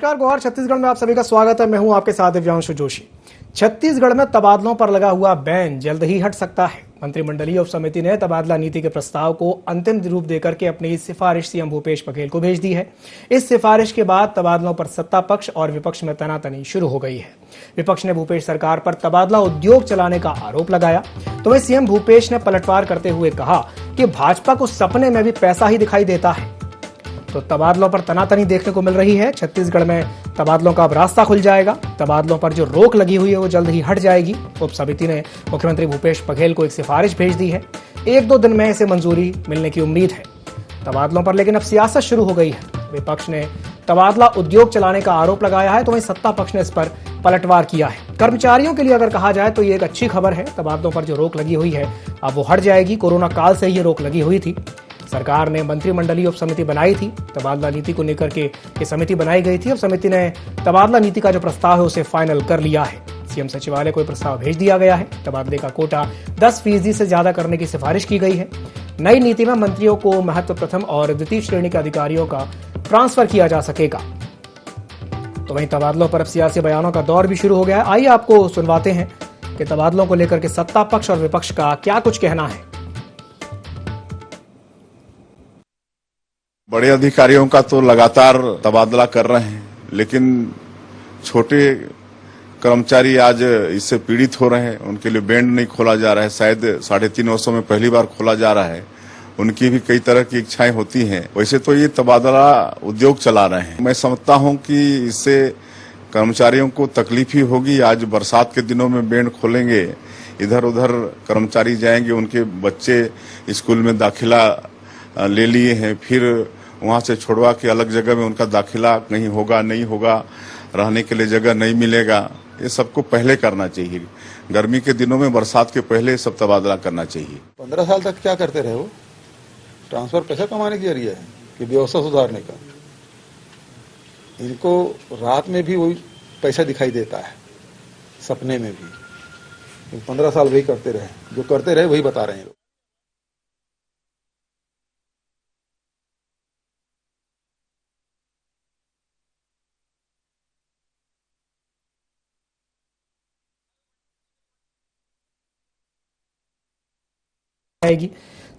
नमस्कार गोहार छत्तीसगढ़ में आप सभी का स्वागत है। मैं हूं आपके साथ दिव्यांशु जोशी। छत्तीसगढ़ में तबादलों पर लगा हुआ बैन जल्द ही हट सकता है। मंत्रिमंडलीय उपसमिति ने तबादला नीति के प्रस्ताव को अंतिम रूप देकर के अपनी सिफारिश सीएम भूपेश बघेल को भेज दी है। इस सिफारिश के बाद तबादलों पर सत्ता पक्ष और विपक्ष में तनातनी शुरू हो गई है। विपक्ष ने भूपेश सरकार पर तबादला उद्योग चलाने का आरोप लगाया, तो वहीं सीएम भूपेश ने पलटवार करते हुए कहा कि भाजपा को सपने में भी पैसा ही दिखाई देता है। तो तबादलों पर तनातनी देखने को मिल रही है। छत्तीसगढ़ में तबादलों का अब रास्ता खुल जाएगा। तबादलों पर जो रोक लगी हुई है वो जल्द ही हट जाएगी। उप समिति ने मुख्यमंत्री भूपेश बघेल को एक सिफारिश भेज दी है। 1-2 दिन में इसे मंजूरी मिलने की उम्मीद है। तबादलों पर लेकिन अब सियासत शुरू हो गई है। विपक्ष ने तबादला उद्योग चलाने का आरोप लगाया है, तो वहीं सत्ता पक्ष ने इस पर पलटवार किया है। कर्मचारियों के लिए अगर कहा जाए तो ये एक अच्छी खबर है। तबादलों पर जो रोक लगी हुई है अब वो हट जाएगी। कोरोना काल से ही ये रोक लगी हुई थी। सरकार ने मंत्रिमंडलीय उप समिति बनाई थी। तबादला नीति को लेकर के ये समिति बनाई गई थी। अब समिति ने तबादला नीति का जो प्रस्ताव है उसे फाइनल कर लिया है। सीएम सचिवालय को प्रस्ताव भेज दिया गया है। तबादले का कोटा 10% से ज्यादा करने की सिफारिश की गई है। नई नीति में मंत्रियों को महत्व प्रथम और द्वितीय श्रेणी के अधिकारियों का ट्रांसफर किया जा सकेगा। तो वहीं तबादलों पर अब सियासी बयानों का दौर भी शुरू हो गया है। आइए आपको सुनवाते हैं कि तबादलों को लेकर के सत्ता पक्ष और विपक्ष का क्या कुछ कहना है। बड़े अधिकारियों का तो लगातार तबादला कर रहे हैं, लेकिन छोटे कर्मचारी आज इससे पीड़ित हो रहे हैं। उनके लिए बैंड नहीं खोला जा रहा है। शायद 3.5 वर्षों में पहली बार खोला जा रहा है। उनकी भी कई तरह की इच्छाएं होती हैं। वैसे तो ये तबादला उद्योग चला रहे हैं। मैं समझता हूं कि इससे कर्मचारियों को तकलीफ ही होगी। आज बरसात के दिनों में बैंड खोलेंगे, इधर उधर कर्मचारी जाएंगे, उनके बच्चे स्कूल में दाखिला ले लिए हैं, फिर वहां से छोड़वा के अलग जगह में उनका दाखिला कहीं होगा नहीं होगा, रहने के लिए जगह नहीं मिलेगा। ये सबको पहले करना चाहिए। गर्मी के दिनों में, बरसात के पहले सब तबादला करना चाहिए। 15 साल तक क्या करते रहे वो? ट्रांसफर पैसा कमाने के जरिए है कि व्यवस्था सुधारने का? इनको रात में भी वही पैसा दिखाई देता है, सपने में भी। 15 साल वही करते रहे, जो करते रहे वही बता रहे हैं।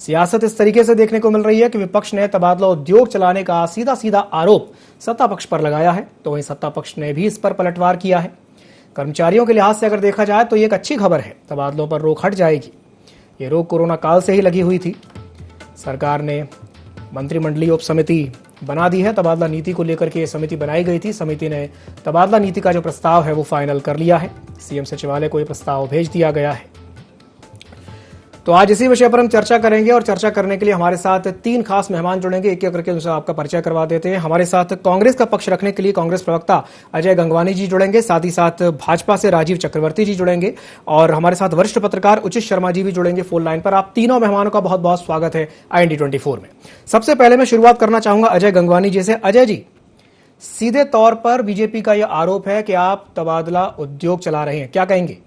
सियासत इस तरीके से देखने को मिल रही है कि विपक्ष ने तबादला उद्योग चलाने का सीधा आरोप सत्ता पक्ष पर लगाया है, तो वहीं सत्ता पक्ष ने भी इस पर पलटवार किया है। कर्मचारियों के लिहाज से अगर देखा जाए तो ये एक अच्छी खबर है। तबादलों पर रोक हट जाएगी। ये रोक कोरोना काल से ही लगी हुई थी। सरकार ने मंत्रिमंडलीय उप समिति बना दी है। तबादला नीति को लेकर के ये समिति बनाई गई थी। समिति ने तबादला नीति का जो प्रस्ताव है वो फाइनल कर लिया है। सीएम सचिवालय को ये प्रस्ताव भेज दिया गया है। तो आज इसी विषय पर हम चर्चा करेंगे और चर्चा करने के लिए हमारे साथ 3 खास मेहमान जुड़ेंगे। एक एक करके उनसे आपका परिचय करवा देते हैं। हमारे साथ कांग्रेस का पक्ष रखने के लिए कांग्रेस प्रवक्ता अजय गंगवानी जी जुड़ेंगे। साथ ही साथ भाजपा से राजीव चक्रवर्ती जी जुड़ेंगे और हमारे साथ वरिष्ठ पत्रकार उचित शर्मा जी भी जुड़ेंगे फोन लाइन पर। आप तीनों मेहमानों का बहुत बहुत स्वागत है IND24 में। सबसे पहले मैं शुरुआत करना चाहूंगा अजय गंगवानी जी से। अजय जी, सीधे तौर पर बीजेपी का यह आरोप है कि आप तबादला उद्योग चला रहे हैं, क्या कहेंगे?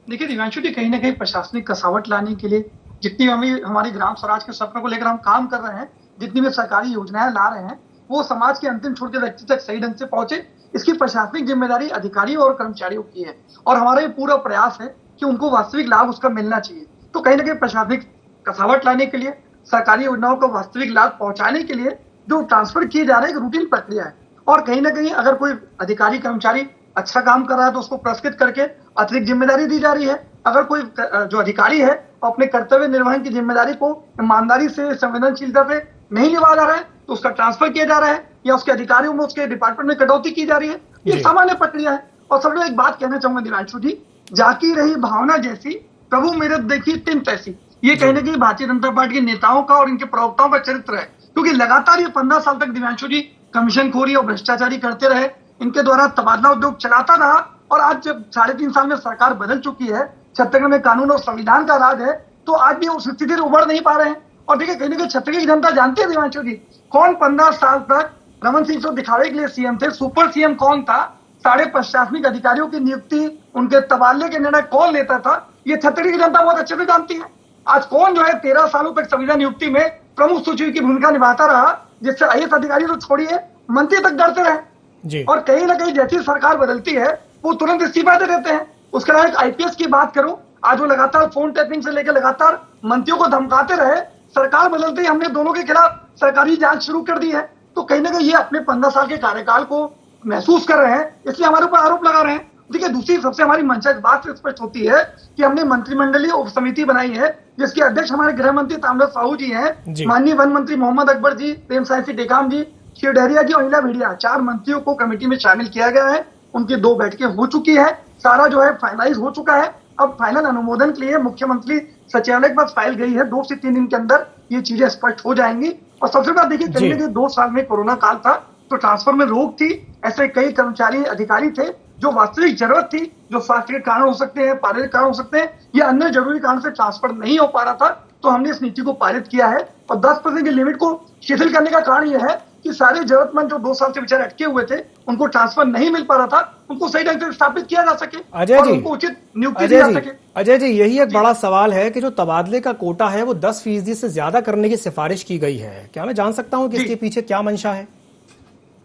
देखिए दिव्यांशु जी, कहीं ना कहीं प्रशासनिक कसावट लाने के लिए जितनी हमारी ग्राम स्वराज के सपनों को लेकर हम काम कर रहे हैं, जितनी भी सरकारी योजनाएं ला रहे हैं, वो समाज के अंतिम छोर के व्यक्ति तक सही ढंग से पहुंचे, इसकी प्रशासनिक जिम्मेदारी अधिकारियों और कर्मचारियों की है। और हमारा ये पूरा प्रयास है कि उनको वास्तविक लाभ उसका मिलना चाहिए। तो कहीं ना कहीं प्रशासनिक कसावट लाने के लिए, सरकारी योजनाओं को वास्तविक लाभ पहुंचाने के लिए जो ट्रांसफर किए जा रहे हैं, एक रूटीन प्रक्रिया है। और कहीं ना कहीं अगर कोई अधिकारी कर्मचारी अच्छा काम कर रहा है तो उसको पुरस्कृत करके अतिरिक्त जिम्मेदारी दी जा रही है। अगर कोई जो अधिकारी है अपने कर्तव्य निर्वहन की जिम्मेदारी को ईमानदारी से, संवेदनशीलता से नहीं निभा रहा है तो उसका ट्रांसफर किया जा रहा है या उसके अधिकारियों में, उसके डिपार्टमेंट में कटौती की जा रही है। ये सामान्य प्रक्रिया है। और सब लोग एक बात कहना चाहूंगा दिव्यांशु जी, जाकी रही भावना जैसी, प्रभु मेरे देखी तिन तैसी। ये कहीं ना कहीं भारतीय जनता पार्टी के नेताओं का और इनके प्रवक्ताओं का चरित्र है, क्योंकि लगातार ये 15 साल तक दिव्यांशु जी कमीशनखोरी और भ्रष्टाचारी करते रहे। इनके द्वारा तबादला उद्योग चलाता रहा और आज जब 3.5 साल में सरकार बदल चुकी है, छत्तीसगढ़ में कानून और संविधान का राज है, तो आज भी उस स्थिति से उभर नहीं पा रहे हैं। और देखिए कहीं ना कहीं छत्तीसगढ़ की जनता जानती है दिव्यांशु जी, कौन 15 साल तक रमन सिंह को दिखावे के लिए सीएम थे, सुपर सीएम कौन था, सारे प्रशासनिक अधिकारियों की नियुक्ति, उनके तबादले के निर्णय कौन लेता था, ये छत्तीसगढ़ की जनता बहुत अच्छे से जानती है। आज कौन जो है 13 सालों तक संविदा नियुक्ति में प्रमुख सचिव की भूमिका निभाता रहा, जिससे IAS अधिकारी तो छोड़िए मंत्री तक डरते रहे। जी। और कहीं ना कहीं जैसी सरकार बदलती है वो तुरंत इस्तीफा दे देते हैं। उसके अलावा एक आईपीएस की बात करूं, आज वो लगातार फोन टैपिंग से लेकर लगातार मंत्रियों को धमकाते रहे। सरकार बदलते ही हमने दोनों के खिलाफ सरकारी जांच शुरू कर दी है। तो कहीं ना कहीं ये अपने 15 साल के कार्यकाल को महसूस कर रहे हैं, इसलिए हमारे ऊपर आरोप लगा रहे हैं। देखिए, दूसरी सबसे हमारी मंशा इस बात से स्पष्ट होती है कि हमने मंत्रिमंडलीय उप समिति बनाई है जिसके अध्यक्ष हमारे गृह मंत्री ताम्रध्वज साहू जी हैं, माननीय वन मंत्री मोहम्मद अकबर जी, प्रेम साय सिंह टेकाम जी, शिव डहरिया जी और नीला भेड़िया, 4 मंत्रियों को कमेटी में शामिल किया गया है। उनकी 2 बैठकें हो चुकी है, सारा जो है फाइनलाइज हो चुका है। अब फाइनल अनुमोदन के लिए मुख्यमंत्री सचिवालय के पास फाइल गई है। 2 से 3 दिन के अंदर ये चीजें स्पष्ट हो जाएंगी। और सबसे बड़ा देखिए, कहीं ना कहीं 2 साल में कोरोना काल था तो ट्रांसफर में रोक थी। ऐसे कई कर्मचारी अधिकारी थे जो वास्तविक जरूरत थी, जो स्वास्थ्य के कारण हो सकते हैं, पारिवारिक कारण हो सकते हैं या अन्य जरूरी कारण से ट्रांसफर नहीं हो पा रहा था, तो हमने इस नीति को पारित किया है। और 10% की लिमिट को शिथिल करने का कारण यह है कि सारे जरूरतमंद जो 2 साल से बेचारे अटके हुए थे, उनको ट्रांसफर नहीं मिल पा रहा था, उनको सही ढंग से स्थापित किया जा सके और उनको उचित नियुक्ति दी जा सके। अजय जी, यही एक बड़ा सवाल है कि जो तबादले का कोटा है वो 10% से ज्यादा करने की सिफारिश की गई है। क्या मैं जान सकता हूं कि इसके पीछे क्या मंशा है?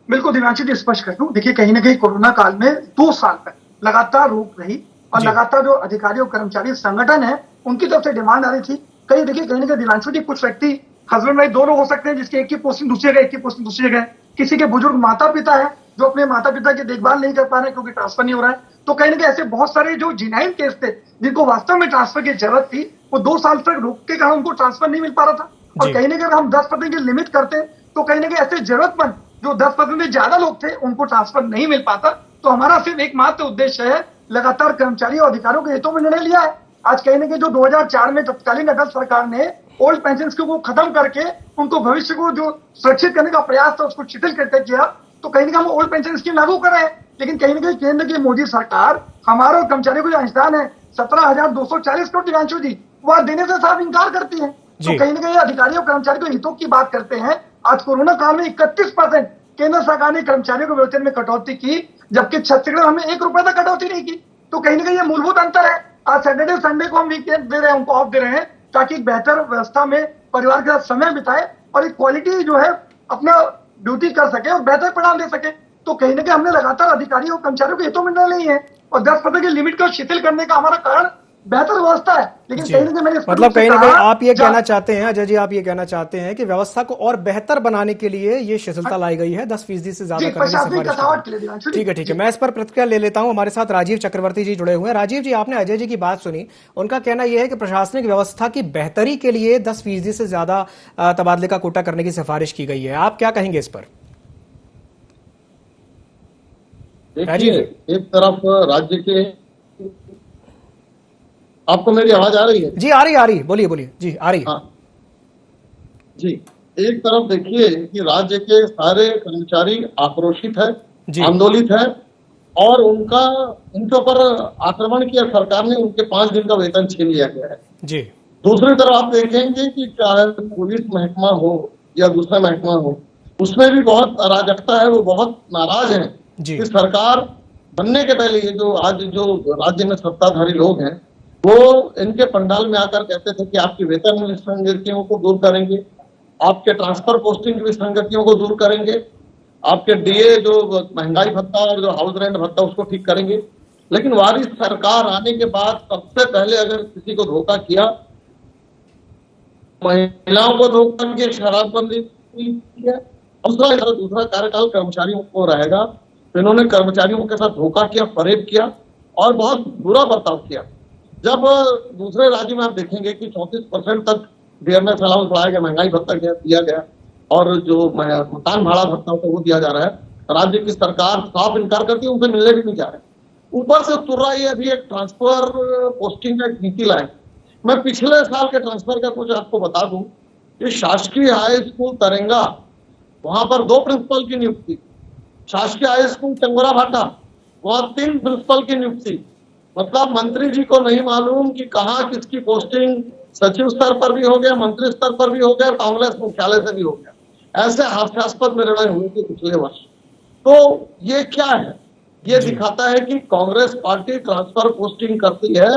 बिल्कुल दिव्यांशु जी, स्पष्ट कर दूं। देखिए, कहीं ना कहीं कोरोना काल में 2 साल तक लगातार रोक रही और लगातार जो अधिकारी और कर्मचारी संगठन है उनकी तरफ से डिमांड आ रही थी। कहीं देखिए, कहीं ना कहीं दिव्यांशु जी, कुछ व्यक्ति हस्बैंड वाइफ दोनों हो सकते हैं जिसके एक की पोस्टिंग दूसरी जगह, एक की पोस्टिंग दूसरी जगह। किसी के बुजुर्ग माता पिता है जो अपने माता पिता की देखभाल नहीं कर पा रहे क्योंकि ट्रांसफर नहीं हो रहा है। तो कहीं ना कहीं ऐसे बहुत सारे जो जिनाइन केस थे जिनको वास्तव में ट्रांसफर की जरूरत थी, वो 2 साल तक रोक के कारण उनको ट्रांसफर नहीं मिल पा रहा था। और कहीं ना कहीं हम 10% की लिमिट करते तो कहीं ना कहीं ऐसे जरूरतमंद जो 10% से ज्यादा लोग थे उनको ट्रांसफर नहीं मिल पाता। तो हमारा सिर्फ एकमात्र उद्देश्य है, लगातार कर्मचारियों और अधिकारियों के हितों में निर्णय लिया है। आज कहीं ना कहीं जो 2004 में तत्कालीन अटल सरकार ने ओल्ड पेंशन को खत्म करके उनको भविष्य को जो सुरक्षित करने का प्रयास था उसको शिथिल करके किया, तो कहीं ना कहीं हम ओल्ड पेंशन स्कीम लागू कर रहे हैं। लेकिन कहीं ना कहीं केंद्र की मोदी सरकार हमारे और कर्मचारियों को जो अंशदान है 17,240 करोड़ दिव्यांशु जी, वह देने से साफ इनकार करती है। तो कहीं ना कहीं अधिकारियों और कर्मचारियों के हितों की बात करते हैं। आज कोरोना काल में 31% केंद्र सरकार ने कर्मचारियों के वेतन में कटौती की, जबकि छत्तीसगढ़ हमने 1 रुपए तक कटौती नहीं की। तो कहीं ना कहीं ये मूलभूत अंतर है। आज सैटरडे संडे को हम वीकेंड दे रहे हैं, उनको ऑफ दे रहे हैं ताकि एक बेहतर व्यवस्था में परिवार के साथ समय बिताए और एक क्वालिटी जो है अपना ड्यूटी कर सके और बेहतर परिणाम दे सके। तो कहीं ना कहीं हमने लगातार अधिकारियों और कर्मचारियों के हितों में निर्णय लिए हैं और 10% की लिमिट को शिथिल करने का हमारा कारण बेहतर व्यवस्था है। लेकिन कहीं ना कहीं मैंने मतलब कहीं ना कहीं आप ये कहना चाहते हैं, अजय जी, आप ये कहना चाहते हैं कि व्यवस्था को और बेहतर बनाने के लिए ये शिथिलता लाई गई है, 10% से ज्यादा करने की सिफारिश। ठीक है, मैं इस पर प्रतिक्रिया ले लेता हूं। हमारे साथ राजीव चक्रवर्ती जी जुड़े हुए हैं। राजीव जी, आपने अजय जी की बात सुनी, उनका कहना यह है कि प्रशासनिक व्यवस्था की बेहतरी के लिए 10% से ज्यादा तबादले का कोटा करने की सिफारिश की गई है। आप क्या कहेंगे इस पर? देखिए, एक तरफ राज्य के, आपको मेरी आवाज आ रही है? जी आ रही, बोलिए जी, आ रही। हाँ जी, एक तरफ देखिए कि राज्य के सारे कर्मचारी आक्रोशित है, आंदोलित है और उनके ऊपर आक्रमण किया सरकार ने, उनके 5 दिन का वेतन छीन लिया गया है जी। दूसरी तरफ आप देखेंगे कि चाहे पुलिस महकमा हो या दूसरा महकमा हो, उसमें भी बहुत अराजकता है। वो बहुत नाराज है कि सरकार बनने के पहले ये जो आज जो राज्य में सत्ताधारी लोग हैं वो इनके पंडाल में आकर कहते थे कि आपकी वेतन विसंगतियों को दूर करेंगे, आपके ट्रांसफर पोस्टिंग की विसंगतियों को दूर करेंगे, आपके डीए जो महंगाई भत्ता और जो हाउस रेंट भत्ता उसको ठीक करेंगे। लेकिन वारिस सरकार आने के बाद सबसे पहले अगर किसी को धोखा किया, महिलाओं को धोखा किया, शराबबंदी किया। दूसरा कार्यकाल कर्मचारियों को रहेगा, तो इन्होंने कर्मचारियों के साथ धोखा किया, फरेब किया और बहुत बुरा बर्ताव किया। जब दूसरे राज्य में आप देखेंगे कि 34% तक डियरनेस अलाउंस बढ़ाया गया, महंगाई भत्ता दिया गया और जो मकान भाड़ा भत्ता होता है वो दिया जा रहा है, राज्य की सरकार साफ इनकार करती है, उनसे मिलने भी नहीं जा रहे। ऊपर से तुर रहा है अभी एक ट्रांसफर पोस्टिंग का नीति लाए। मैं पिछले साल के ट्रांसफर का कुछ आपको बता दूं कि शासकीय हाई स्कूल तरेंगा, वहां पर 2 प्रिंसिपल की नियुक्ति, शासकीय हाई स्कूल चंगोरा भाटा, वहां 3 प्रिंसिपल की नियुक्ति। मतलब मंत्री जी को नहीं मालूम कि कहाँ किसकी पोस्टिंग सचिव स्तर पर भी हो गया, मंत्री स्तर पर भी हो गया, कांग्रेस मुख्यालय से भी हो गया। ऐसे हास्यास्पद निर्णय हुए थे पिछले वर्ष। तो ये क्या है? ये दिखाता है कि कांग्रेस पार्टी ट्रांसफर पोस्टिंग करती है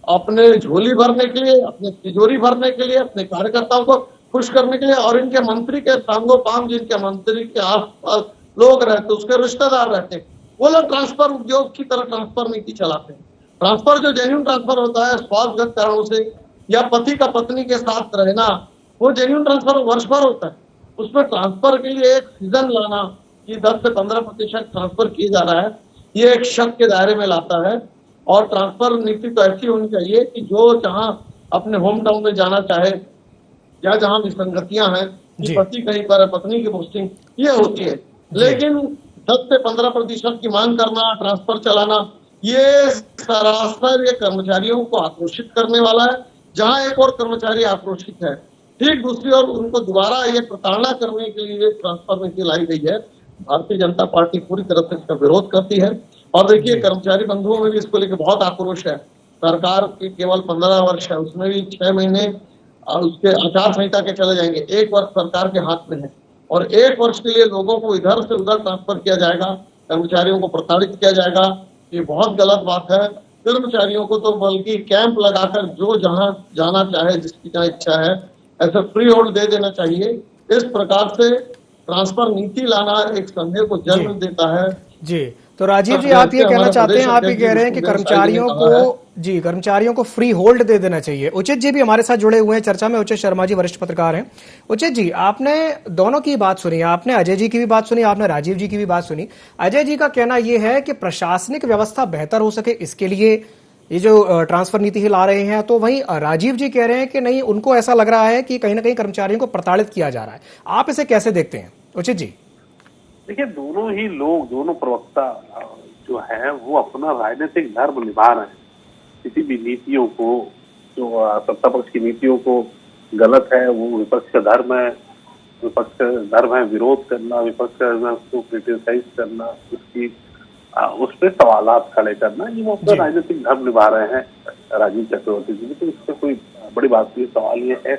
अपने झोली भरने के लिए, अपने तिजोरी भरने के लिए, अपने कार्यकर्ताओं को खुश करने के लिए, और इनके मंत्री के सांगो पांग, जिनके मंत्री के आसपास लोग रहते, उसके रिश्तेदार रहते, वो लोग ट्रांसफर उद्योग की तरह ट्रांसफर नीति चलाते हैं। ट्रांसफर जो जेन्युइन ट्रांसफर होता है स्वास्थ्यगत कारणों से या पति का पत्नी के साथ रहना, वो जेन्युइन ट्रांसफर वर्ष भर होता है। उसमें ट्रांसफर के लिए एक सीजन लाना कि 10 से 15% ट्रांसफर किया जा रहा है, ये एक शक के दायरे में लाता है। और ट्रांसफर नीति तो ऐसी होनी चाहिए कि जो जहां अपने होम टाउन में जाना चाहे या जहां विसंगतियां हैं कि पति कहीं पर है, पत्नी की पोस्टिंग ये होती है, लेकिन 10 से 15% की मांग करना, ट्रांसफर चलाना, ये सरासर ये कर्मचारियों को आक्रोशित करने वाला है। जहां एक और कर्मचारी आक्रोशित है, ठीक दूसरी ओर उनको दोबारा ये प्रताड़ना करने के लिए ट्रांसफर नीति लाई गई है। भारतीय जनता पार्टी पूरी तरह से इसका विरोध करती है। और देखिए, कर्मचारी बंधुओं में भी इसको लेकर बहुत आक्रोश है। सरकार की केवल 15 वर्ष है, उसमें भी 6 महीने उसके आचार संहिता के चले जाएंगे। 1 वर्ष सरकार के हाथ में है और 1 वर्ष के लिए लोगों को इधर से उधर ट्रांसफर किया जाएगा, कर्मचारियों को प्रताड़ित किया जाएगा। ये बहुत गलत बात है। कर्मचारियों को तो बल्कि कैंप लगाकर जो जहां जाना चाहे, जिसकी जहां इच्छा है, ऐसे फ्री होल्ड दे देना चाहिए। इस प्रकार से ट्रांसफर नीति लाना एक संदेह को जन्म देता है। जी, तो राजीव जी आप ये कहना चाहते हैं, आप ये कह रहे हैं कि कर्मचारियों को फ्री होल्ड दे देना चाहिए। उचित जी भी हमारे साथ जुड़े हुए हैं चर्चा में। उचित शर्मा जी वरिष्ठ पत्रकार हैं। उचित जी, आपने दोनों की बात सुनी, आपने अजय जी की भी बात सुनी, आपने राजीव जी की भी बात सुनी। अजय जी का कहना यह है कि प्रशासनिक व्यवस्था बेहतर हो सके इसके लिए ये जो ट्रांसफर नीति ही ला रहे हैं, तो वहीं राजीव जी कह रहे हैं कि नहीं, उनको ऐसा लग रहा है कि कहीं ना कहीं कर्मचारियों को प्रताड़ित किया जा रहा है। आप इसे कैसे देखते हैं उचित जी? देखिए, दोनों ही लोग, दोनों प्रवक्ता जो है वो अपना राजनीतिक धर्म निभा रहे हैं। किसी भी नीतियों को, जो सत्ता पक्ष की नीतियों को गलत है, वो विपक्ष का धर्म है। विपक्ष का धर्म है विरोध करना, विपक्ष का धर्म है उसको क्रिटिसाइज करना, उसकी उस पर सवालात खड़े करना। ये वो अपना राजनीतिक धर्म निभा रहे हैं राजीव चक्रवर्ती जी। तो इसमें कोई बड़ी बात नहीं। सवाल ये है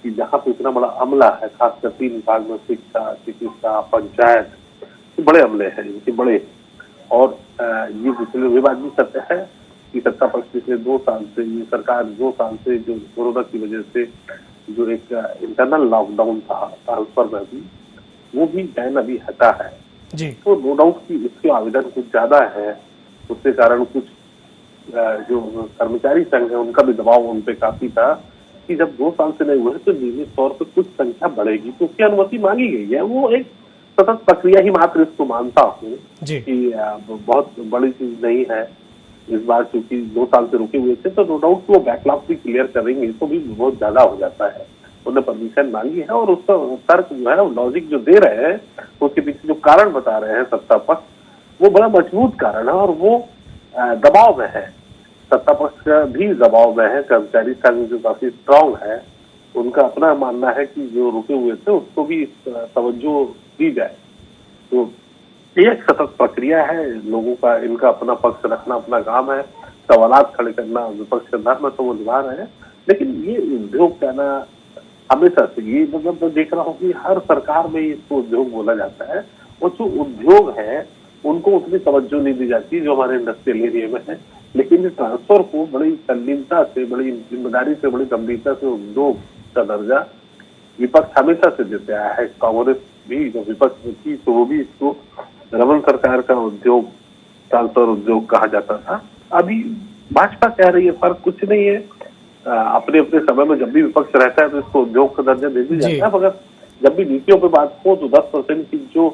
कि जहाँ पे इतना बड़ा अमला है, खासकर 3 विभाग में, शिक्षा, चिकित्सा, पंचायत, बड़े अमले हैं इनके बड़े। और ये पिछले विवाद भी सत्य है कि सत्ता पक्ष पिछले 2 साल से, ये सरकार 2 साल से जो कोरोना की वजह से जो एक इंटरनल लॉकडाउन था ट्रांसफर में भी, वो भी बैन अभी हटा है जी। तो नो डाउट कि इसके आवेदन कुछ ज्यादा है, उसके कारण कुछ जो कर्मचारी संघ है उनका भी दबाव उन पे काफी था कि जब 2 साल से नहीं हुए तो नियमित तौर पर कुछ संख्या बढ़ेगी, तो उसकी अनुमति मांगी गई है। वो एक सतत प्रक्रिया ही मात्र इसको मानता हूँ कि बहुत बड़ी चीज नहीं है। इस बार चूंकि 2 साल से रुके हुए थे, तो नो डाउट वो बैकलॉग भी क्लियर करेंगे, तो भी बहुत ज्यादा हो जाता है। उन्होंने परमिशन मांगी है और उसका तर्क जो है, लॉजिक जो दे रहे हैं, उसके पीछे जो कारण बता रहे हैं सत्ता पक्ष, वो बड़ा मजबूत कारण है और वो दबाव में है। सत्ता पक्ष का भी दबाव में है, कर्मचारी संघ जो काफी स्ट्रांग है, उनका अपना मानना है कि जो रुके हुए थे उसको भी तवज्जो दी जाए। तो ये एक सतत प्रक्रिया है लोगों का, इनका अपना पक्ष रखना अपना काम है, सवालात खड़े करना विपक्ष का धर्म है, तो वो निभा रहे हैं। लेकिन ये उद्योग कहना हमेशा से, ये मतलब मैं देख रहा हूँ कि हर सरकार में इसको उद्योग बोला जाता है, और जो उद्योग है उनको उतनी तवज्जो नहीं दी जाती जो हमारे इंडस्ट्रियल एरिया में है। लेकिन ट्रांसफर को बड़ी तल्लीनता से, बड़ी जिम्मेदारी से, बड़ी गंभीरता से उद्योग का दर्जा विपक्ष हमेशा से देते आया है। कांग्रेस भी जो विपक्ष में थी तो वो भी इसको रमन सरकार का उद्योग, ट्रांसफर उद्योग कहा जाता था। अभी भाजपा कह रही है फर्क कुछ नहीं है, अपने अपने समय में जब भी विपक्ष रहता है तो इसको उद्योग का दर्जा दे दिया जाता है। मगर जब भी नीतियों पे बात हो तो 10% की जो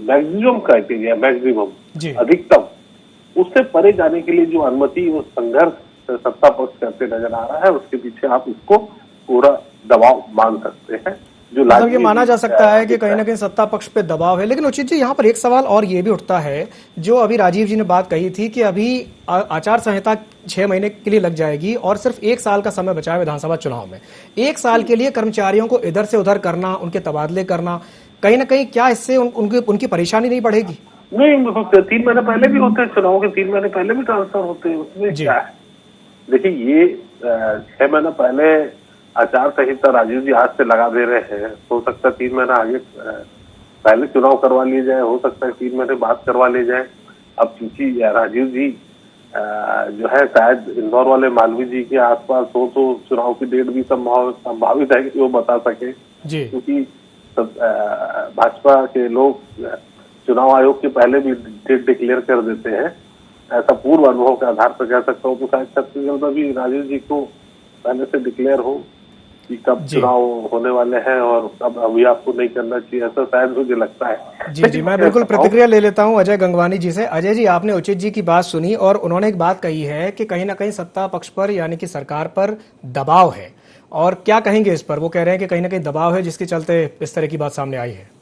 मैक्सिमम क्राइटेरिया, मैक्सिमम अधिकतम, उससे परे जाने के लिए जो अनुमति और संघर्ष सत्ता पक्ष करते नजर आ रहा है, उसके पीछे आप इसको पूरा दबाव मान सकते हैं। जो मतलब ये माना जा सकता है कि कहीं ना कहीं सत्ता पक्ष पे दबाव है। लेकिन उचित जी, यहाँ पर एक सवाल और ये भी उठता है, जो अभी राजीव जी ने बात कही थी कि अभी आचार संहिता 6 महीने के लिए लग जाएगी और सिर्फ 1 साल का समय बचा है विधानसभा चुनाव में। 1 साल के लिए कर्मचारियों को इधर से उधर करना, उनके तबादले करना, कहीं ना कहीं क्या इससे उनकी परेशानी नहीं बढ़ेगी? नहीं, 3 महीने पहले भी होते हैं चुनाव के, 3 महीने पहले भी ट्रांसफर होते हैं, उसमें क्या है? देखिए, ये 6 महीने पहले आचार संहिता राजीव जी आज से लगा दे रहे हैं। हो सकता है 3 महीना आगे पहले चुनाव करवा लिए जाए, हो सकता है 3 महीने बाद करवा ले जाए। अब चूंकि राजीव जी जो है शायद इंदौर वाले मालवीय जी के आसपास हो, तो चुनाव की डेट भी संभावित है कि वो बता सके, क्योंकि भाजपा के लोग चुनाव आयोग के पहले भी डेट डिक्लेयर कर देते हैं, ऐसा पूर्व अनुभव के आधार पर कह सकता हूँ। तो शायद छत्तीसगढ़ में भी राजीव जी को पहले से डिक्लेयर हो कि कब चुनाव होने वाले हैं और कब अभी आपको नहीं करना चाहिए, ऐसा शायद मुझे लगता है। जी, मैं बिल्कुल प्रतिक्रिया ले लेता हूं अजय गंगवानी जी से। अजय जी, आपने उचित जी की बात सुनी और उन्होंने एक बात कही है कि कहीं ना कहीं सत्ता पक्ष पर यानी कि सरकार पर दबाव है, और क्या कहेंगे इस पर? वो कह रहे हैं कि कहीं ना कहीं दबाव है जिसके चलते इस तरह की बात सामने आई है।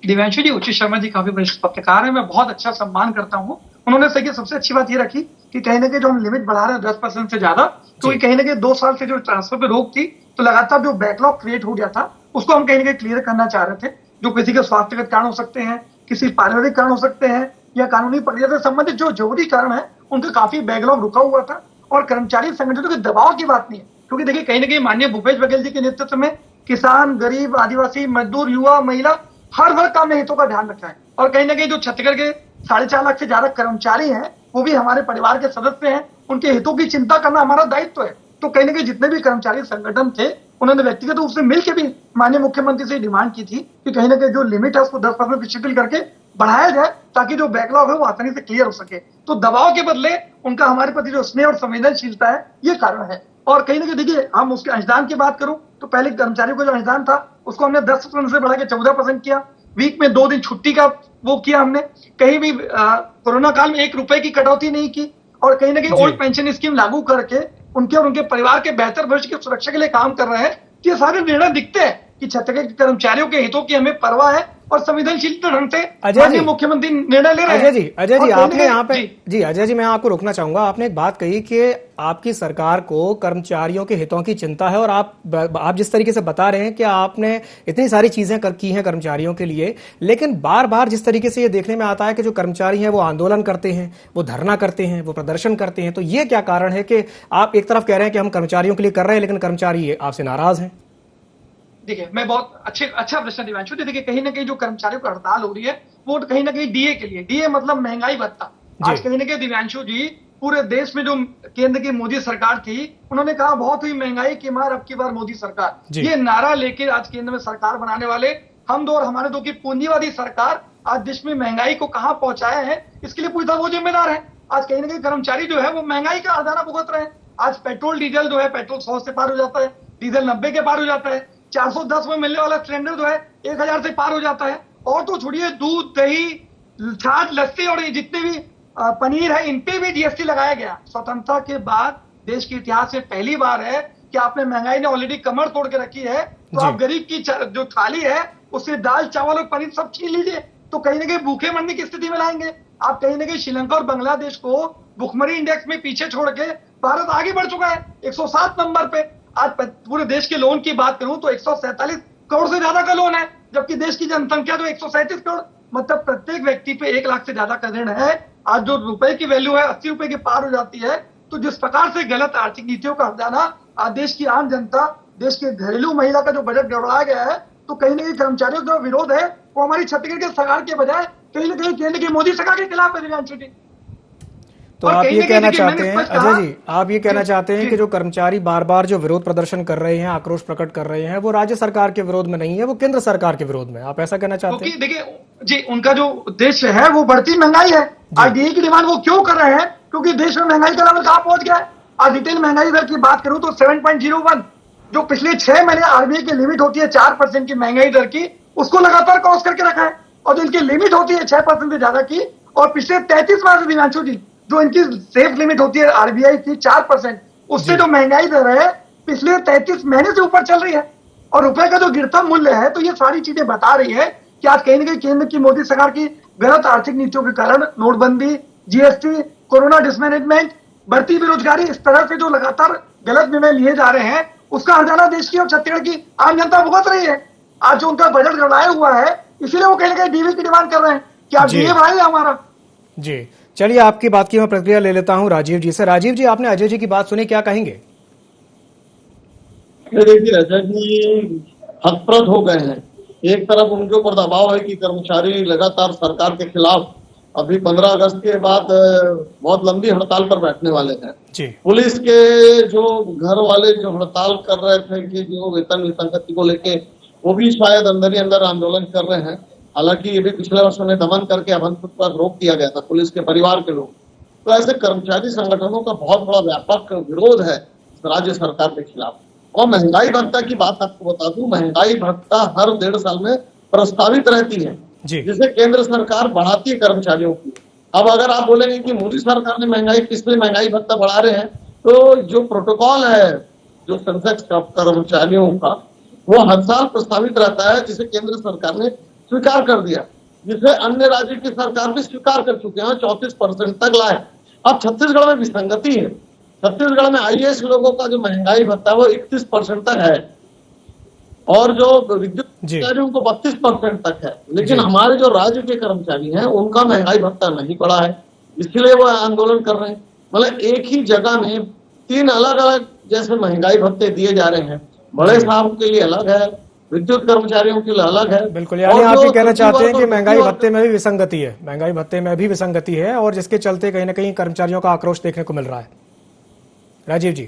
दिव्यांशु जी, उचित शर्मा जी काफी वरिष्ठ पत्रकार है, मैं बहुत अच्छा सम्मान करता हूँ। उन्होंने सही सबसे अच्छी बात ये रखी कि कहीं ना कहीं जो हम लिमिट बढ़ा रहे हैं 10% से ज्यादा, तो कहीं ना कहीं 2 साल से जो ट्रांसफर पे रोक थी, तो लगातार जो बैकलॉग क्रिएट हो गया था उसको हम कहीं ना कहीं क्लियर करना चाह रहे थे। जो किसी के स्वास्थ्यगत कारण हो सकते हैं, किसी पारिवारिक कारण हो सकते हैं, या कानूनी प्रक्रिया से संबंधित जो जरूरी कारण है, उनका काफी बैकलॉग रुका हुआ था। और कर्मचारी संगठनों के दबाव की बात नहीं है, क्योंकि देखिए कहीं ना कहीं माननीय भूपेश बघेल जी के नेतृत्व में किसान, गरीब, आदिवासी, मजदूर, युवा, महिला, हर वर्ग का हमने हितों का ध्यान रखा है। और कहीं ना कहीं जो छत्तीसगढ़ के 4.5 लाख से ज्यादा कर्मचारी हैं, वो भी हमारे परिवार के सदस्य हैं, उनके हितों की चिंता करना हमारा दायित्व है। तो कहीं ना कहीं जितने भी कर्मचारी संगठन थे, उन्होंने व्यक्तिगत रूप से मिलकर भी माननीय मुख्यमंत्री से डिमांड की थी कि कहीं ना कहीं जो लिमिट है उसको 10% शिथिल करके बढ़ाया जाए, ताकि जो बैकलॉग है वो आसानी से क्लियर हो सके। तो दबाव के बदले उनका हमारे प्रति जो स्नेह और संवेदनशीलता है, ये कारण है। और कहीं ना कहीं देखिए, हम उसके अंशदान की बात करूं तो पहले कर्मचारियों का जो अंशदान था उसको हमने 10% से बढ़ा के 14% किया। वीक में 2 दिन छुट्टी का वो किया हमने। कहीं भी कोरोना काल में 1 रुपए की कटौती नहीं की। और कहीं ना कहीं ओल्ड पेंशन स्कीम लागू करके उनके और उनके परिवार के बेहतर भविष्य की सुरक्षा के लिए काम कर रहे हैं। ये सारे निर्णय दिखते हैं कि छत्तीसगढ़ के कर्मचारियों के हितों की हमें परवाह है और संवेदनशील ढंग से माननीय मुख्यमंत्री निर्णय ले रहे हैं। अजय जी, आपने यहाँ पे जी अजय जी, मैं आपको रोकना चाहूंगा। आपने एक बात कही कि आपकी सरकार को कर्मचारियों के हितों की चिंता है, और आप जिस तरीके से बता रहे हैं कि आपने इतनी सारी चीजें की हैं कर्मचारियों के लिए, लेकिन बार बार जिस तरीके से ये देखने में आता है कि जो कर्मचारी हैं वो आंदोलन करते हैं, वो धरना करते हैं, वो प्रदर्शन करते हैं, तो ये क्या कारण है कि आप एक तरफ कह रहे हैं कि हम कर्मचारियों के लिए कर रहे हैं, लेकिन कर्मचारी आपसे नाराज हैं? देखिए, मैं बहुत अच्छा प्रश्न दिव्यांशु। देखिए, कहीं ना कहीं जो कर्मचारियों की हड़ताल हो रही है वो कहीं ना कहीं डीए के लिए, डीए मतलब महंगाई भत्ता। आज कहीं ना कहीं दिव्यांशु जी, पूरे देश में जो केंद्र की मोदी सरकार थी, उन्होंने कहा बहुत हुई महंगाई की मार, अब की बार मोदी सरकार। ये नारा लेके आज केंद्र में सरकार बनाने वाले हम दो और हमारे दो की पूंजीवादी सरकार आज देश में महंगाई को कहां पहुंचाया है, इसके लिए पूरी तरह वो जिम्मेदार है। आज कहीं ना कहीं कर्मचारी जो है वो महंगाई का हर्जाना भुगत रहे हैं। आज पेट्रोल डीजल जो है, पेट्रोल 100 से पार हो जाता है, डीजल 90 के पार हो जाता है, 410 में मिलने वाला सिलेंडर जो है 1000 से पार हो जाता है। और तो छोड़िए, दूध, दही, छाछ, लस्सी और जितने भी पनीर है, इन पे भी जीएसटी लगाया गया। स्वतंत्रता के बाद देश के इतिहास में पहली बार है कि आपने महंगाई ने ऑलरेडी कमर तोड़ के रखी है, तो आप गरीब की जो थाली है उससे दाल, चावल और पनीर सब छीन लीजिए, तो कहीं ना कहीं भूखे मरने की स्थिति में लाएंगे आप। कहीं ना कहीं श्रीलंका और बांग्लादेश को भुखमरी इंडेक्स में पीछे छोड़ के भारत आगे बढ़ चुका है 107 नंबर पे। आज पूरे देश के लोन की बात करूं तो 147 करोड़ से ज्यादा का लोन है, जबकि देश की जनसंख्या तो 137 करोड़, मतलब प्रत्येक व्यक्ति पे 1 लाख से ज्यादा का ऋण है। आज जो रुपए की वैल्यू है 80 रुपए के पार हो जाती है। तो जिस प्रकार से गलत आर्थिक नीतियों का हटाना, आज देश की आम जनता, देश के घरेलू महिला का जो बजट गड़बड़ाया गया है, तो कहीं ना कहीं कर्मचारियों का विरोध है वो हमारी छत्तीसगढ़ के सरकार के बजाय कहीं ना कहीं केंद्र की मोदी सरकार के खिलाफ है। दिव्यांशु जी, तो आप ये कहना चाहते हैं अजय जी, आप ये कहना चाहते हैं कि जो कर्मचारी बार बार जो विरोध प्रदर्शन कर रहे हैं, आक्रोश प्रकट कर रहे हैं, वो राज्य सरकार के विरोध में नहीं है, वो केंद्र सरकार के विरोध में, आप ऐसा कहना चाहते हैं? देखिए जी, उनका जो उद्देश्य है वो बढ़ती महंगाई है। आज डीए की डिमांड वो क्यों कर रहे हैं? क्योंकि देश में महंगाई का लेवल कहां पहुंच गया है। आज रिटेल महंगाई दर की बात करूं तो 7.01, जो पिछले 6 महीने आरबीआई की लिमिट होती है 4% की महंगाई दर की, उसको लगातार क्रॉस करके रखा है। और जो इनकी लिमिट होती है 6% से ज्यादा की, और पिछले 33 माह से दिव्यांशु जी जो इनकी सेफ लिमिट होती है आरबीआई की 4%, उससे जो महंगाई दर है पिछले 33 महीने से ऊपर चल रही है। और रुपए का जो गिरता मूल्य है, तो ये सारी चीजें बता रही है कि आज कहीं ना कहीं केंद्र की मोदी सरकार की गलत आर्थिक नीतियों के कारण नोटबंदी, जीएसटी, कोरोना डिसमैनेजमेंट, बढ़ती बेरोजगारी, इस तरह से जो लगातार गलत निर्णय लिए जा रहे हैं, उसका हर्जाना देश की और छत्तीसगढ़ की आम जनता भुगत रही है। आज जो उनका बजट गड़बड़ाया हुआ है, इसीलिए वो कहीं ना कहीं डीए की डिमांड कर रहे हैं कि आप डीए बढ़ाइए हमारा। जी, चलिए, आपकी बात की मैं प्रतिक्रिया ले लेता हूं राजीव जी से। राजीव जी, आपने अजय जी की बात सुनी, क्या कहेंगे? देखिए, अजय जी हतप्रभ हो गए हैं। एक तरफ उनके ऊपर दबाव है कि कर्मचारी लगातार सरकार के खिलाफ अभी 15 अगस्त के बाद बहुत लंबी हड़ताल पर बैठने वाले हैं। पुलिस के जो घर वाले जो हड़ताल कर रहे थे कि जो वेतन विसंगति को लेके वो भी शायद अंदर ही अंदर आंदोलन कर रहे हैं। हालांकि ये भी पिछले वर्ष उन्हें दमन करके अभनपुर पर रोक दिया गया था पुलिस के परिवार के लोग। तो ऐसे कर्मचारी संगठनों का बहुत बड़ा व्यापक विरोध है राज्य सरकार के खिलाफ। और महंगाई भत्ता की बात आपको बता दूं, महंगाई भत्ता हर 1.5 साल में प्रस्तावित रहती है, जिसे केंद्र सरकार बढ़ाती है कर्मचारियों की। अब अगर आप बोलेंगे कि मोदी सरकार ने महंगाई किस लिए महंगाई भत्ता बढ़ा रहे हैं, तो जो प्रोटोकॉल है जो सेंसेक्स कर्मचारियों का, वो हर साल प्रस्तावित रहता है, जिसे केंद्र सरकार ने स्वीकार कर दिया, जिसे अन्य राज्य की सरकार भी स्वीकार कर चुके हैं, 34% तक लाए। अब छत्तीसगढ़ में विसंगति है। छत्तीसगढ़ में आईएएस लोगों का जो महंगाई भत्ता है वो 31% तक है, और जो विद्युत कर्मचारियों को 32% तक है। लेकिन हमारे जो राज्य के कर्मचारी हैं उनका महंगाई भत्ता नहीं बढ़ा है, इसलिए वो आंदोलन कर रहे हैं। मतलब एक ही जगह में 3 अलग अलग जैसे महंगाई भत्ते दिए जा रहे हैं। बड़े साहब के लिए अलग है, विद्युत कर्मचारियों के लिए अलग है। बिल्कुल, यानी आप ये कहना चाहते हैं कि महंगाई भत्ते में भी विसंगति है, महंगाई भत्ते में भी विसंगति है, और जिसके चलते कहीं ना कहीं कर्मचारियों का आक्रोश देखने को मिल रहा है। राजीव जी,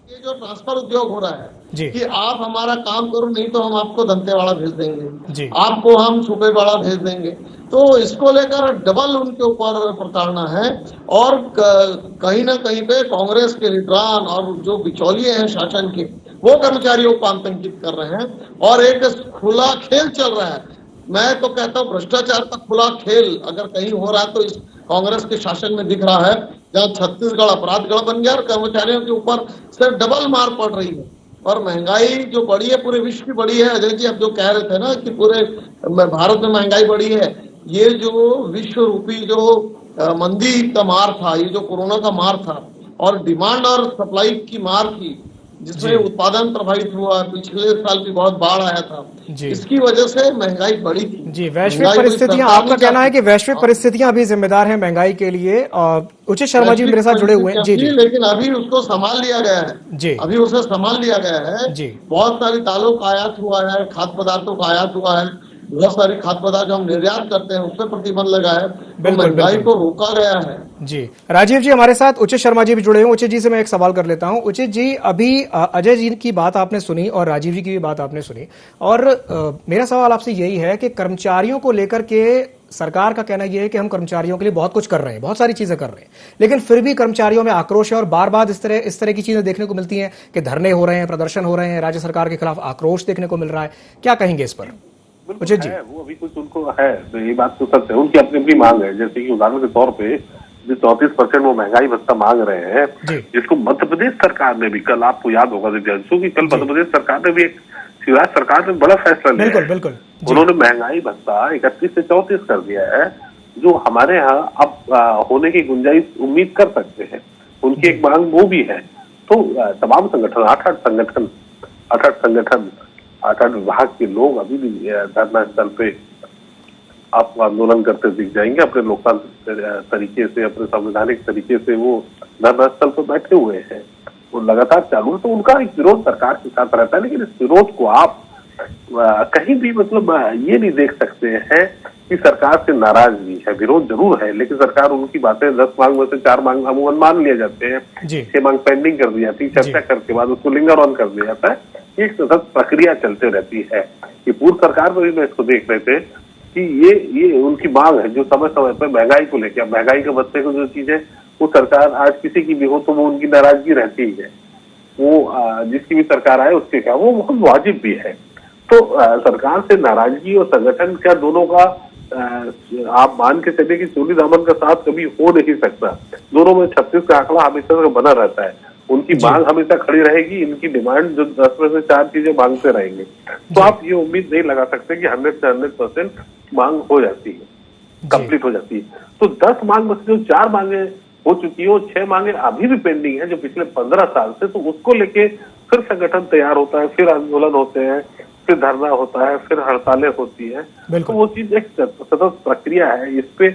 ये जो ट्रांसफर उद्योग हो रहा है कि आप हमारा काम करो, नहीं तो हम आपको दंतेवाड़ा भेज देंगे, आपको हम छुपेवाड़ा भेज देंगे। तो इसको लेकर डबल उनके ऊपर प्रताड़ना है। और कहीं ना कहीं पे कांग्रेस के लीडरान और जो बिचौलिए हैं शासन के, वो कर्मचारियों को आतंकित कर रहे हैं, और एक खुला खेल चल रहा है। मैं तो कहता हूँ भ्रष्टाचार का खुला खेल अगर कहीं हो रहा है तो इस कांग्रेस के शासन में दिख रहा है, जहाँ छत्तीसगढ़ अपराधगढ़ बन गया और कर्मचारियों के ऊपर सिर्फ डबल मार पड़ रही है। और महंगाई जो बढ़ी है पूरे विश्व की बढ़ी है। अजय जी आप जो कह रहे थे ना कि पूरे भारत में महंगाई बढ़ी है, ये जो विश्व रूपी जो मंदी का मार था, ये जो कोरोना का मार था, और डिमांड और सप्लाई की मार थी, जिसमें उत्पादन प्रभावित हुआ, पिछले साल भी बहुत बाढ़ आया था, इसकी वजह से महंगाई बढ़ी थी। जी, वैश्विक परिस्थितियां, आपका कहना है कि वैश्विक परिस्थितियां अभी जिम्मेदार हैं महंगाई के लिए। उचित शर्मा जी मेरे साथ जुड़े हुए हैं। जी, लेकिन अभी उसको संभाल लिया गया है। जी, अभी उसे संभाल लिया गया है। जी, बहुत सारी दालों का आयात हुआ है, खाद्य पदार्थों का आयात हुआ है, बहुत सारी खाद्य पदार्थ हम निर्यात करते हैं उस पर प्रतिबंध लगा है, तो महंगाई को रोका गया है। जी, राजीव जी हमारे साथ उचित शर्मा जी भी जुड़े हैं। उचित जी से मैं एक सवाल कर लेता हूं। उचित जी, अभी अजय जी की बात आपने सुनी और राजीव जी की भी बात आपने सुनी, और मेरा सवाल आपसे यही है कि कर्मचारियों को लेकर के सरकार का कहना यह है कि हम कर्मचारियों के लिए बहुत कुछ कर रहे हैं, बहुत सारी चीजें कर रहे हैं, लेकिन फिर भी कर्मचारियों में आक्रोश है और बार बार इस तरह की चीजें देखने को मिलती हैं कि धरने हो रहे हैं, प्रदर्शन हो रहे हैं, राज्य सरकार के खिलाफ आक्रोश देखने को मिल रहा है। क्या कहेंगे इस पर? बिल्कुल है, वो अभी कुछ उनको है, तो ये बात तो सच है, उनकी अपनी अपनी मांग है। जैसे कि उदाहरण के तौर पे जो 34% वो महंगाई भत्ता मांग रहे हैं, जिसको मध्य प्रदेश सरकार ने भी, कल आपको याद होगा दिव्यांशु की, कल मध्य प्रदेश सरकार ने भी, एक शिवराज सरकार ने बड़ा फैसला लिया है। बिल्कुल, उन्होंने महंगाई भत्ता 31 से 34 कर दिया है, जो हमारे यहाँ अब होने की गुंजाइश उम्मीद कर सकते हैं। उनकी एक मांग वो भी है। तो तमाम संगठन, 8 विभाग के लोग अभी भी धरना स्थल पे आपको आंदोलन करते दिख जाएंगे। अपने लोकतांत्रिक तरीके से, अपने संवैधानिक तरीके से वो धरना स्थल पर बैठे हुए हैं, वो लगातार चालू है। तो उनका एक विरोध सरकार के साथ रहता है, लेकिन इस विरोध को आप कहीं भी मतलब ये नहीं देख सकते हैं कि सरकार से नाराजगी है। विरोध जरूर है, लेकिन सरकार उनकी बातें 10 मांग में से 4 मांग अमूमन मान लिए जाते हैं, 6 मांग पेंडिंग कर दी जाती है, चर्चा करके बाद उसको लिंगर ऑन कर दिया जाता है। एक सतत प्रक्रिया चलते रहती है। ये पूर्व सरकार में भी मैं इसको देख रहे थे कि ये उनकी मांग है जो समय समय पर महंगाई को लेकर, महंगाई के भत्ते को जो चीज है वो सरकार आज किसी की भी हो तो वो उनकी नाराजगी रहती है। वो जिसकी भी सरकार आए उसके क्या वो बहुत वाजिब भी है। तो सरकार से नाराजगी और संगठन क्या दोनों का आप मान के चले कि चोली दामन का साथ कभी हो नहीं सकता। दोनों में 36 का आंकड़ा हमेशा से बना रहता है। उनकी मांग हमेशा खड़ी रहेगी, इनकी डिमांड जो 10 में से 4 चीजें मांगते रहेंगे। तो आप ये उम्मीद नहीं लगा सकते कि 100 से 100% मांग हो जाती है, कंप्लीट हो जाती है। तो 10 मांग में से जो 4 मांगे हो चुकी है, वो 6 मांगे अभी भी पेंडिंग है जो पिछले 15 साल से। तो उसको लेके फिर संगठन तैयार होता है, फिर आंदोलन होते हैं, फिर धरना होता है, फिर हड़तालें होती है। तो वो चीज एक सतत प्रक्रिया है। इस पे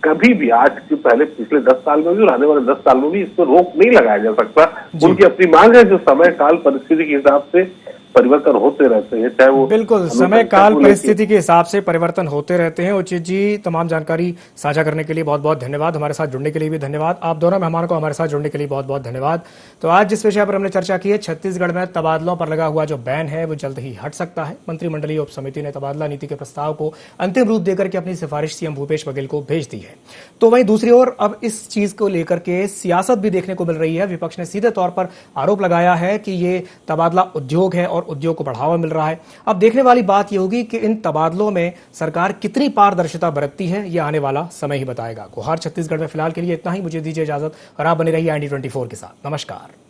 कभी भी आज के पहले पिछले 10 साल में भी और आने वाले 10 साल में भी इस पर रोक नहीं लगाया जा सकता। उनकी अपनी मांग है जो समय काल परिस्थिति के हिसाब से परिवर्तन होते रहते हैं, चाहे वो बिल्कुल समय काल परिस्थिति के हिसाब से परिवर्तन होते रहते हैं। उचित जी, तमाम जानकारी साझा करने के लिए बहुत बहुत धन्यवाद। हमारे साथ जुड़ने के लिए भी धन्यवाद। आप दोनों मेहमानों को हमारे साथ जुड़ने के लिए बहुत बहुत धन्यवाद। तो आज जिस विषय पर हमने चर्चा की है, छत्तीसगढ़ में तबादलों पर लगा हुआ जो बैन है वो जल्द ही हट सकता है। मंत्रिमंडलीय उप समिति ने तबादला नीति के प्रस्ताव को अंतिम रूप देकर के अपनी सिफारिश सीएम भूपेश बघेल को भेज दी है। तो वहीं दूसरी ओर अब इस चीज को लेकर के सियासत भी देखने को मिल रही है। विपक्ष ने सीधे तौर पर आरोप लगाया है कि ये तबादला उद्योग है और उद्योग को बढ़ावा मिल रहा है। अब देखने वाली बात यह होगी कि इन तबादलों में सरकार कितनी पारदर्शिता बरतती है, यह आने वाला समय ही बताएगा। गुहार छत्तीसगढ़ में फिलहाल के लिए इतना ही। मुझे दीजिए इजाजत और आप बने रहिए IND24 के साथ। नमस्कार।